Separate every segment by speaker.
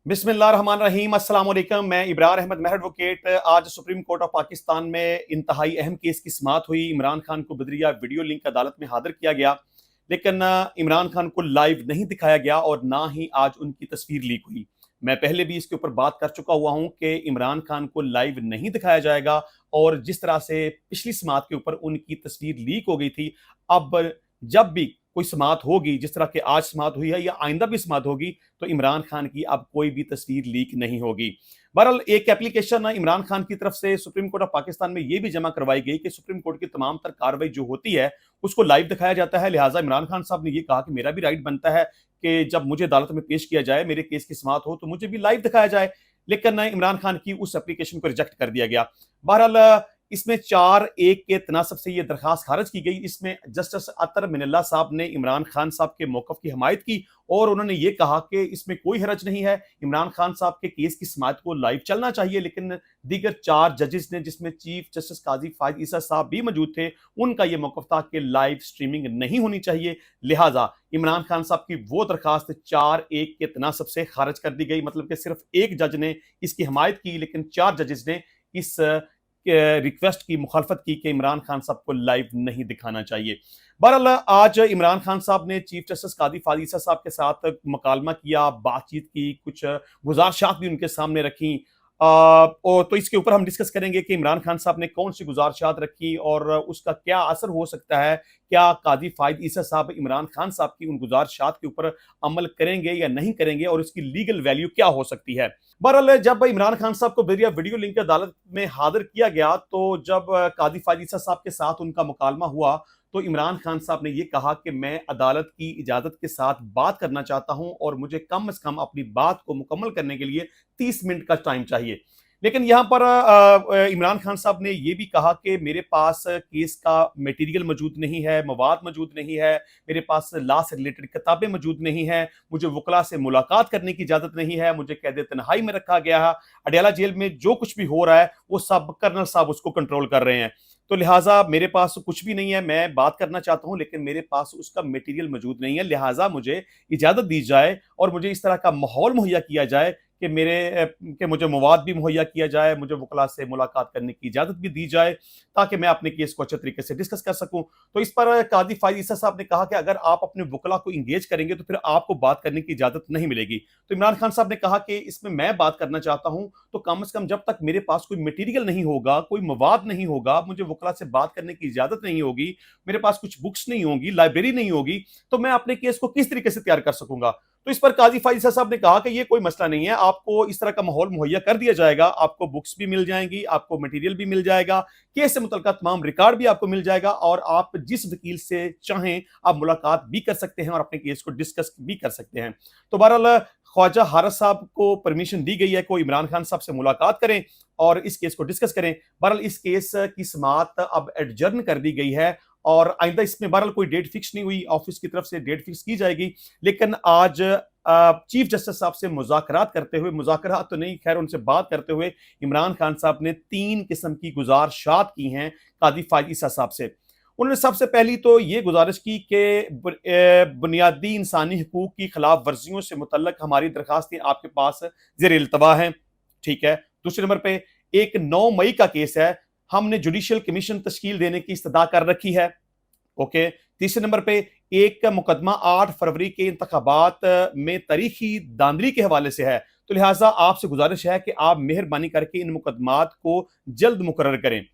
Speaker 1: बिस्मिल्लाहिर्रहमानिर्रहीम, अस्सलाम वालेकुम। मैं इब्रार अहमद महर एडवोकेट। आज सुप्रीम कोर्ट ऑफ पाकिस्तान में इंतहाई अहम केस की समाअत हुई। इमरान खान को बदरिया वीडियो लिंक अदालत में हाजिर किया गया, लेकिन इमरान खान को लाइव नहीं दिखाया गया और ना ही आज उनकी तस्वीर लीक हुई। मैं पहले भी इसके ऊपर बात कर चुका हुआ हूं कि इमरान खान को लाइव नहीं दिखाया जाएगा, और जिस तरह से पिछली समाअत के ऊपर उनकी तस्वीर लीक हो गई थी, अब जब भी कोई समाअत होगी, जिस तरह के आज समाअत हुई है या आइंदा भी समाअत होगी, तो इमरान खान की अब कोई भी तस्वीर लीक नहीं होगी। बहरहाल एक एप्लीकेशन इमरान खान की तरफ से सुप्रीम कोर्ट ऑफ पाकिस्तान में यह भी जमा करवाई गई कि सुप्रीम कोर्ट की तमाम तर कार्रवाई जो होती है उसको लाइव दिखाया जाता है। लिहाजा इमरान खान साहब ने यह कहा कि मेरा भी राइट बनता है कि जब मुझे अदालत में पेश किया जाए, मेरे केस की समाअत हो, तो मुझे भी लाइव दिखाया जाए। लेकिन इमरान खान की उस एप्लीकेशन को रिजेक्ट कर दिया गया। बहरहाल इसमें 4-1 के तनासब से यह दरखास्त खारिज की गई। इसमें जस्टिस अतर मिनल्ला साहब ने इमरान खान साहब के मौक़िफ़ की हमायत की और उन्होंने ये कहा कि इसमें कोई हरज नहीं है, इमरान खान साहब के केस की समाअत को लाइव चलना चाहिए। लेकिन दीगर 4 जजेस ने, जिसमें चीफ जस्टिस काजी फायद ईसा साहब भी मौजूद थे, उनका यह मौक़िफ़ था कि लाइव स्ट्रीमिंग नहीं होनी चाहिए। लिहाजा इमरान खान साहब की वो दरखास्त 4-1 के तनासब से खारिज कर दी गई। मतलब कि सिर्फ एक जज ने इसकी हमायत की, लेकिन 4 जजेस ने इस रिक्वेस्ट की मुखालफत की कि इमरान खान साहब को लाइव नहीं दिखाना चाहिए। बहरहाल आज इमरान खान साहब ने चीफ जस्टिस कादी फायद ईसा साहब के साथ मुकालमा किया, बातचीत की, कुछ गुजारिशात भी उनके सामने रखी। और तो इसके ऊपर हम डिस्कस करेंगे कि इमरान खान साहब ने कौन सी गुजारिशात रखी और उसका क्या असर हो सकता है। क्या कादी फायद ईसा साहब इमरान खान साहब की उन गुजारिशात के ऊपर अमल करेंगे या नहीं करेंगे, और इसकी लीगल वैल्यू क्या हो सकती है। बहरहाल जब इमरान खान साहब को बदरिया वीडियो लिंक अदालत में हाजिर किया गया, तो जब कादी फायद ईसा साहब के साथ उनका मुकालमा हुआ, तो इमरान खान साहब ने यह कहा कि मैं अदालत की इजाजत के साथ बात करना चाहता हूं और मुझे कम से कम अपनी बात को मुकम्मल करने के लिए 30 मिनट का टाइम चाहिए। लेकिन यहां पर इमरान खान साहब ने यह भी कहा कि मेरे पास केस का मटेरियल मौजूद नहीं है, मवाद मौजूद नहीं है, मेरे पास लॉ से रिलेटेड किताबें मौजूद नहीं है, मुझे वकला से मुलाकात करने की इजाजत नहीं है, मुझे कैद तन्हाई में रखा गया है, अडयाला जेल में जो कुछ भी हो रहा है वो सब कर्नल साहब उसको कंट्रोल कर रहे हैं। तो लिहाजा मेरे पास कुछ भी नहीं है, मैं बात करना चाहता हूं लेकिन मेरे पास उसका मटेरियल मौजूद नहीं है। लिहाजा मुझे इजाजत दी जाए और मुझे इस तरह का माहौल मुहैया किया जाए कि मुझे मवाद भी मुहैया किया जाए, मुझे वकला से मुलाकात करने की इजाजत भी दी जाए, ताकि मैं अपने केस को अच्छे तरीके से डिस्कस कर सकूं। तो इस पर कादी फायद ईसा साहब ने कहा कि अगर आप अपने वकला को इंगेज करेंगे तो फिर आपको बात करने की इजाजत नहीं मिलेगी। तो इमरान खान साहब ने कहा कि इसमें मैं बात करना चाहता हूं, तो कम से कम जब तक मेरे पास कोई मटेरियल नहीं होगा, कोई मवाद नहीं होगा, मुझे वकला से बात करने की इजाजत नहीं होगी, मेरे पास कुछ बुक्स नहीं होगी, लाइब्रेरी नहीं होगी, तो मैं अपने केस को किस तरीके से तैयार कर सकूंगा। तो इस पर काजी फायद ईसा साहब ने कहा कि ये कोई मसला नहीं है, आपको इस तरह का माहौल मुहैया कर दिया जाएगा, आपको बुक्स भी मिल जाएंगी, आपको मटेरियल भी मिल जाएगा, केस से मुतल्लिका तमाम रिकॉर्ड भी आपको मिल जाएगा, और आप जिस वकील से चाहें आप मुलाकात भी कर सकते हैं और अपने केस को डिस्कस भी कर सकते हैं। तो बहरहाल ख्वाजा हारिस साहब को परमिशन दी गई है कि वो इमरान खान साहब से मुलाकात करें और इस केस को डिस्कस करें। बहरहाल इस केस की समाअत अब एडजर्न कर दी गई है और आइंदा इसमें बहरहाल कोई डेट फिक्स नहीं हुई, ऑफिस की तरफ से डेट फिक्स की जाएगी। लेकिन आज चीफ जस्टिस साहब से मुज़ाकरात करते हुए, मुज़ाकरात तो नहीं, खैर उनसे बात करते हुए इमरान खान साहब ने 3 किस्म की गुजारिशात की हैं कादी फायद ईसा साहब से। उन्होंने सबसे पहली तो ये गुजारिश की कि बुनियादी इंसानी हकूक की खिलाफ वर्जियों से मुतल्लक हमारी दरखास्तें आपके पास ज़ेर इल्तवा हैं, ठीक है। दूसरे नंबर पे एक 9 मई का केस है, हमने जुडिशियल कमीशन तश्कील देने की इस्तदा कर रखी है, ओके। तीसरे नंबर पे एक मुकदमा 8 फरवरी के इंतखाबात में तारीखी दांधली के हवाले से है, तो लिहाजा आपसे गुजारिश है कि आप मेहरबानी करके इन मुकदमात को जल्द मुकर्रर करें।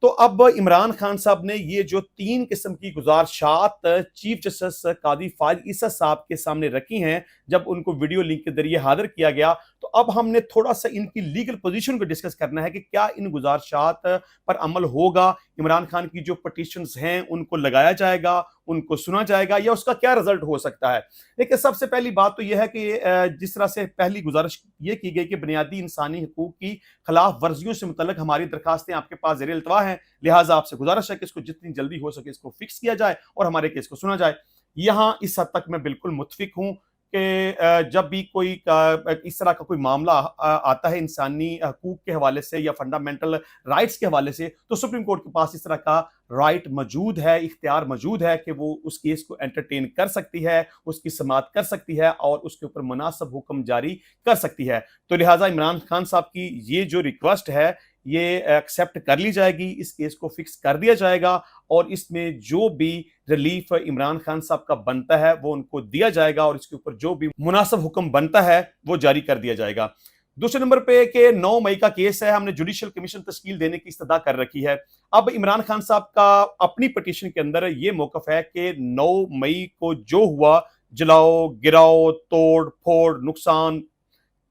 Speaker 1: तो अब इमरान खान साहब ने ये जो 3 किस्म की गुजारिशात चीफ जस्टिस कादी फायद ईसा साहब के सामने रखी हैं, जब उनको वीडियो लिंक के जरिए हाजिर किया गया, तो अब हमने थोड़ा सा इनकी लीगल पोजीशन को डिस्कस करना है कि क्या इन गुजारिशात पर अमल होगा, इमरान खान की जो पटिशंस हैं उनको लगाया जाएगा, उनको सुना जाएगा, या उसका क्या रिजल्ट हो सकता है। लेकिन सबसे पहली बात तो यह है कि जिस तरह से पहली गुजारिश ये की गई कि बुनियादी इंसानी हकूक की खिलाफ वर्जियों से मुतल्लिक हमारी दरखास्तें आपके पास ज़ेर इल्तवा हैं, लिहाजा आपसे गुजारिश है कि इसको जितनी जल्दी हो सके इसको फिक्स किया जाए और हमारे केस को सुना जाए। यहां इस हद तक मैं बिल्कुल मुत्फिक हूं कि जब भी कोई इस तरह का कोई मामला आता है इंसानी हकूक के हवाले से या फंडामेंटल राइट्स के हवाले से, तो सुप्रीम कोर्ट के पास इस तरह का राइट मौजूद है, इख्तियार मौजूद है कि वो उस केस को एंटरटेन कर सकती है, उसकी समाअत कर सकती है और उसके ऊपर मुनासिब हुक्म जारी कर सकती है। तो लिहाजा इमरान खान साहब की ये जो रिक्वेस्ट है, ये एक्सेप्ट कर ली जाएगी, इस केस को फिक्स कर दिया जाएगा और इसमें जो भी रिलीफ इमरान खान साहब का बनता है वो उनको दिया जाएगा और इसके ऊपर जो भी मुनासिब हुक्म बनता है वो जारी कर दिया जाएगा। दूसरे नंबर पे कि 9 मई का केस है, हमने जुडिशियल कमीशन तश्कील देने की इस्तदा कर रखी है। अब इमरान खान साहब का अपनी पिटीशन के अंदर ये मौकफ है कि 9 मई को जो हुआ, जलाओ, गिराओ, तोड़ फोड़, नुकसान,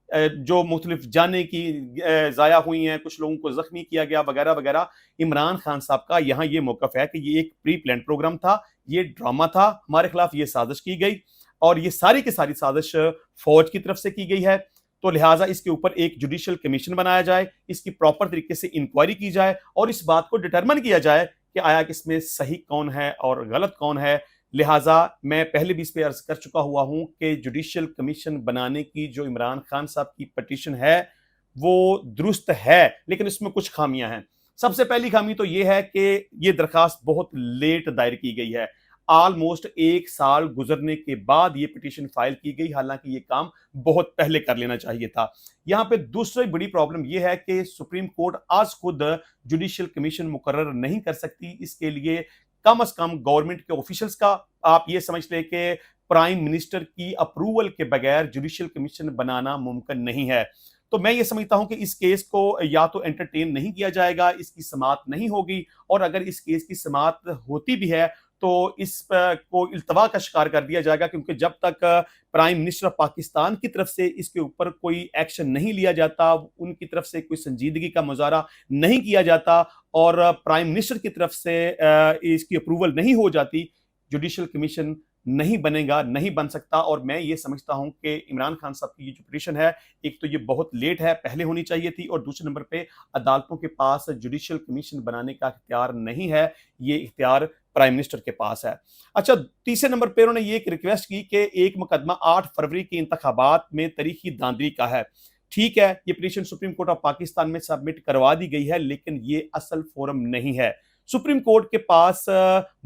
Speaker 1: जो मुख्तलिफ जाने की ज़ाया हुई हैं, कुछ लोगों को जख्मी किया गया वगैरह वगैरह, इमरान खान साहब का यहाँ ये मौकफ है कि ये एक प्री प्लान प्रोग्राम था, ये ड्रामा था, हमारे खिलाफ ये साजिश की गई और ये सारी की सारी साजिश फौज की तरफ से की गई है। तो लिहाजा इसके ऊपर एक जुडिशियल कमीशन बनाया जाए, इसकी प्रॉपर तरीके से इंक्वायरी की जाए और इस बात को डिटरमिन किया जाए कि आया किसमें सही कौन है और गलत कौन है। लिहाजा मैं पहले भी इस पे अर्ज कर चुका हुआ हूं कि जुडिशियल कमीशन बनाने की जो इमरान खान साहब की पिटीशन है वो दुरुस्त है, लेकिन इसमें कुछ खामियां हैं। सबसे पहली खामी तो यह है कि यह दरखास्त बहुत लेट दायर की गई है। ऑलमोस्ट 1 साल गुजरने के बाद यह पिटीशन फाइल की गई, हालांकि यह काम बहुत पहले कर लेना चाहिए था। यहां पे दूसरी बड़ी प्रॉब्लम यह है कि सुप्रीम कोर्ट आज खुद जुडिशियल कमीशन मुकर्रर नहीं कर सकती। इसके लिए कम से कम गवर्नमेंट के ऑफिशियल्स का, आप ये समझ लें कि प्राइम मिनिस्टर की अप्रूवल के बगैर जुडिशियल कमीशन बनाना मुमकिन नहीं है। तो मैं ये समझता हूं कि इस केस को या तो एंटरटेन नहीं किया जाएगा, इसकी समाअत नहीं होगी और अगर इस केस की समाअत होती भी है तो इस को इल्तवा का शिकार कर दिया जाएगा, क्योंकि जब तक प्राइम मिनिस्टर ऑफ पाकिस्तान की तरफ से इसके ऊपर कोई एक्शन नहीं लिया जाता, उनकी तरफ से कोई संजीदगी का मुजाहरा नहीं किया जाता और प्राइम मिनिस्टर की तरफ से इसकी अप्रूवल नहीं हो जाती, जुडिशियल कमीशन नहीं बनेगा, नहीं बन सकता। और मैं ये समझता हूं कि इमरान खान साहब की ये जो पिटीशन है, एक तो ये बहुत लेट है, पहले होनी चाहिए थी और दूसरे नंबर पे अदालतों के पास जुडिशियल कमीशन बनाने का इख्तियार नहीं है, ये इख्तियार प्राइम मिनिस्टर के पास है। अच्छा, तीसरे नंबर पे उन्होंने ये एक रिक्वेस्ट की कि एक मुकदमा 8 फरवरी के इंतखाबात में तारीखी धांधली का है। ठीक है, ये petition supreme court of Pakistan में सबमिट करवा दी गई है, लेकिन ये असल फोरम नहीं है। सुप्रीम कोर्ट के पास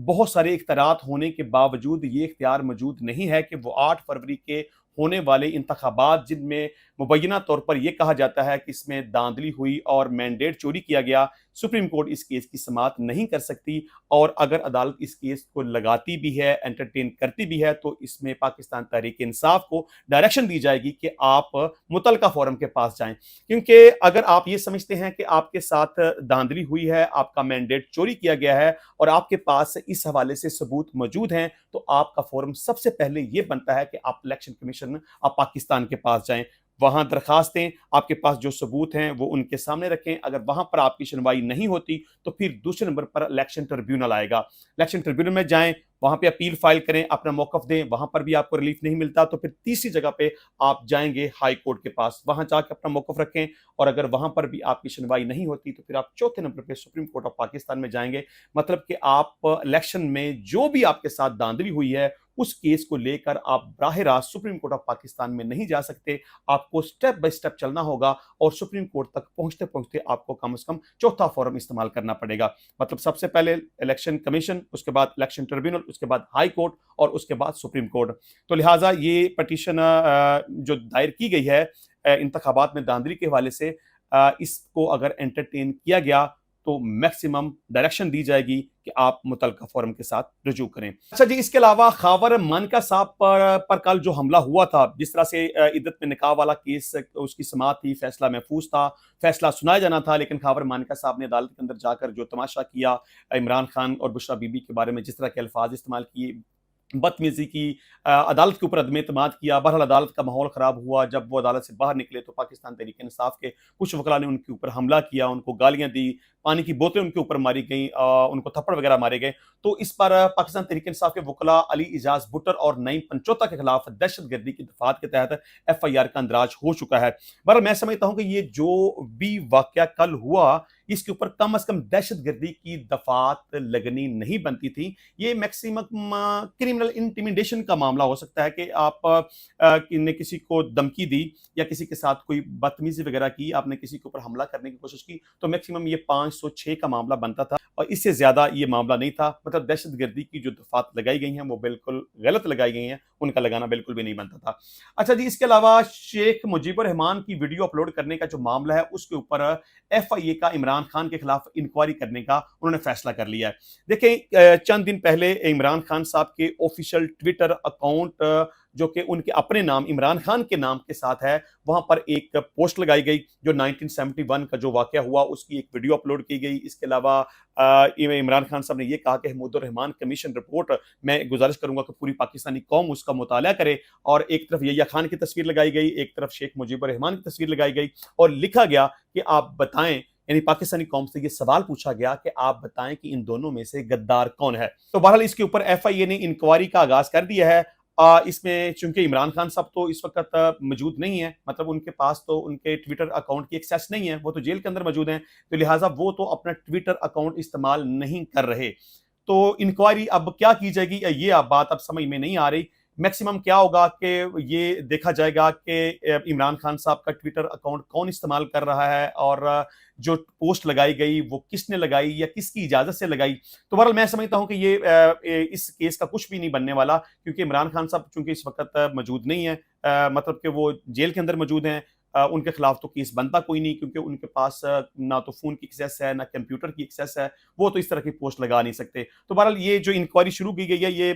Speaker 1: बहुत सारे इख्तियारात होने के बावजूद ये इख्तियार मौजूद नहीं है कि वो 8 फरवरी के होने वाले इंतखाबात, जिनमें मुबैना तौर पर यह कहा जाता है कि इसमें धांधली हुई और मैंडेट चोरी किया गया, सुप्रीम कोर्ट इस केस की समाअत नहीं कर सकती। और अगर अदालत इस केस को लगाती भी है, एंटरटेन करती भी है, तो इसमें पाकिस्तान तहरीक इंसाफ को डायरेक्शन दी जाएगी कि आप मुतलका फोरम के पास जाएं, क्योंकि अगर आप ये समझते हैं कि आपके साथ धांधली हुई है, आपका मैंडेट चोरी किया गया है और आपके पास इस हवाले से सबूत मौजूद हैं, तो आपका फोरम सबसे पहले यह बनता है कि आप इलेक्शन कमीशन आप पाकिस्तान के पास जाएं, वहां दरखास्तें, आपके पास जो सबूत हैं वो उनके सामने रखें। अगर वहां पर आपकी सुनवाई नहीं होती तो फिर दूसरे नंबर पर इलेक्शन ट्रिब्यूनल आएगा, इलेक्शन ट्रिब्यूनल में जाएं, वहां पे अपील फाइल करें, अपना मौकफ दें, वहां पर भी आपको रिलीफ नहीं मिलता तो फिर तीसरी जगह पे आप जाएंगे हाई कोर्ट के पास, वहां जाकर अपना मौकफ रखें और अगर वहां पर भी आपकी सुनवाई नहीं होती तो फिर आप चौथे नंबर पे सुप्रीम कोर्ट ऑफ पाकिस्तान में जाएंगे। मतलब कि आप इलेक्शन में जो भी आपके साथ धांधली हुई है उस केस को लेकर आप बराह रास्त सुप्रीम कोर्ट ऑफ पाकिस्तान में नहीं जा सकते, आपको स्टेप बाय स्टेप चलना होगा और सुप्रीम कोर्ट तक पहुंचते पहुंचते आपको कम से कम चौथा फोरम इस्तेमाल करना पड़ेगा। मतलब सबसे पहले इलेक्शन कमीशन, उसके बाद इलेक्शन ट्रिब्यूनल, उसके बाद हाई कोर्ट और उसके बाद सुप्रीम कोर्ट। तो लिहाजा ये पटिशन जो दायर की गई है इंतखाबात में धांधली के हवाले से, इसको अगर एंटरटेन किया गया तो मैक्सिमम डायरेक्शन दी जाएगी कि आप मुतलका फोरम के साथ रजू करें। अच्छा जी, इसके अलावा खावर मानका साहब पर कल जो हमला हुआ था, जिस तरह से इद्दत में निकाह वाला केस उसकी समाअत थी, फैसला महफूज था, फैसला सुनाया जाना था, लेकिन खावर मानका साहब ने अदालत के अंदर जाकर जो तमाशा किया, इमरान खान और बुशरा बीबी के बारे में जिस तरह के अल्फाज इस्तेमाल किए, बदतमीजी की, अदालत के ऊपर अदम एतमाद किया, बहरहाल अदालत का माहौल ख़राब हुआ। जब वो अदालत से बाहर निकले तो पाकिस्तान तहरीक इंसाफ के कुछ वकला ने उनके ऊपर हमला किया, उनको गालियां दी, पानी की बोतलें उनके ऊपर मारी गई, उनको थप्पड़ वगैरह मारे गए। तो इस पर पाकिस्तान तहरीक इंसाफ के वकला अली इजाज भुट्टर और नईम पंचोता के खिलाफ दहशतगर्दी की दफात के तहत FIR का अंदराज हो चुका है। बहरहाल मैं समझता हूँ कि ये जो भी वाकया कल हुआ, इसके ऊपर कम से कम दहशतगर्दी की दफात लगनी नहीं बनती थी। ये मैक्सिमम क्रिमिनल इंटिमिडेशन का मामला हो सकता है कि आप ने किसी को धमकी दी या किसी के साथ कोई बदतमीजी वगैरह की, आपने किसी के ऊपर हमला करने की कोशिश की, तो मैक्सिमम ये 506 का मामला बनता था और इससे ज्यादा ये मामला नहीं था। मतलब दहशतगर्दी की जो दफात लगाई गई हैं वो बिल्कुल गलत लगाई गई हैं, उनका लगाना बिल्कुल भी नहीं बनता था। अच्छा जी, इसके अलावा शेख मुजीबुर रहमान की वीडियो अपलोड करने का जो मामला है उसके ऊपर एफआईए का इमरान खान के खिलाफ इंक्वायरी करने का उन्होंने फैसला कर लिया है। देखिए, चंद दिन पहले इमरान खान साहब के ऑफिशियल ट्विटर अकाउंट जो कि उनके अपने नाम इमरान खान के नाम के साथ है, वहां पर एक पोस्ट लगाई गई जो 1971 का जो वाकया हुआ उसकी एक वीडियो अपलोड की गई। इसके अलावा इमरान खान साहब ने यह कहा कि महमूदुर रहमान कमीशन रिपोर्ट, मैं गुजारिश करूंगा कि पूरी पाकिस्तानी कौम उसका मुताला करे। और एक तरफ यहिया खान की तस्वीर लगाई गई, एक तरफ शेख मुजीबुर रहमान की तस्वीर लगाई गई और लिखा गया कि आप बताएं, यानी पाकिस्तानी कौम से ये सवाल पूछा गया कि आप बताएं कि इन दोनों में से गद्दार कौन है। तो बहरहाल इसके ऊपर एफआईए ने इंक्वायरी का आगाज कर दिया है। इसमें चूंकि इमरान खान साहब तो इस वक्त मौजूद नहीं है, मतलब उनके पास तो उनके ट्विटर अकाउंट की एक्सेस नहीं है, वो तो जेल के अंदर मौजूद हैं, तो लिहाजा वो तो अपना ट्विटर अकाउंट इस्तेमाल नहीं कर रहे। तो इंक्वायरी अब क्या की जाएगी, ये अब बात अब समझ में नहीं आ रही। मैक्सिमम क्या होगा कि ये देखा जाएगा कि इमरान खान साहब का ट्विटर अकाउंट कौन इस्तेमाल कर रहा है और जो पोस्ट लगाई गई वो किसने लगाई या किसकी इजाजत से लगाई। तो बहरहाल मैं समझता हूं कि ये इस केस का कुछ भी नहीं बनने वाला, क्योंकि इमरान खान साहब चूंकि इस वक्त मौजूद नहीं है, मतलब कि वो जेल के अंदर मौजूद हैं, उनके खिलाफ तो केस बनता कोई नहीं, क्योंकि उनके पास ना तो फोन की एक्सेस है ना कंप्यूटर की एक्सेस है, वो तो इस तरह की पोस्ट लगा नहीं सकते। तो बहरहाल ये जो इंक्वायरी शुरू की गई है ये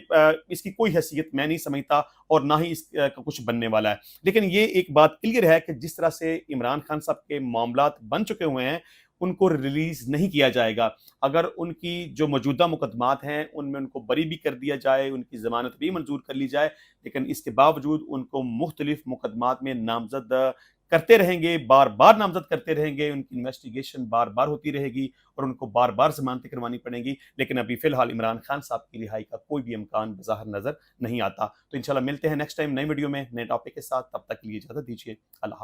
Speaker 1: इसकी कोई हैसियत मैं नहीं समझता और ना ही इसका कुछ बनने वाला है। लेकिन ये एक बात क्लियर है कि जिस तरह से इमरान खान साहब के मामलात बन चुके हुए हैं उनको रिलीज नहीं किया जाएगा। अगर उनकी जो मौजूदा मुकदमात हैं उनमें उनको बरी भी कर दिया जाए, उनकी जमानत भी मंजूर कर ली जाए, लेकिन इसके बावजूद उनको मुख्तलिफ मुकदमात में नामजद करते रहेंगे, बार बार नामजद करते रहेंगे, उनकी इन्वेस्टिगेशन बार बार होती रहेगी और उनको बार बार जमानतें करवानी पड़ेंगी। लेकिन अभी फिलहाल इमरान खान साहब की रिहाई का कोई भी इम्कान बज़ाहिर नजर नहीं आता। तो इंशाल्लाह मिलते हैं नेक्स्ट टाइम नई वीडियो में नए टॉपिक के साथ, तब तक के लिए इजाजत दीजिए। अल्लाह हाफ़िज़।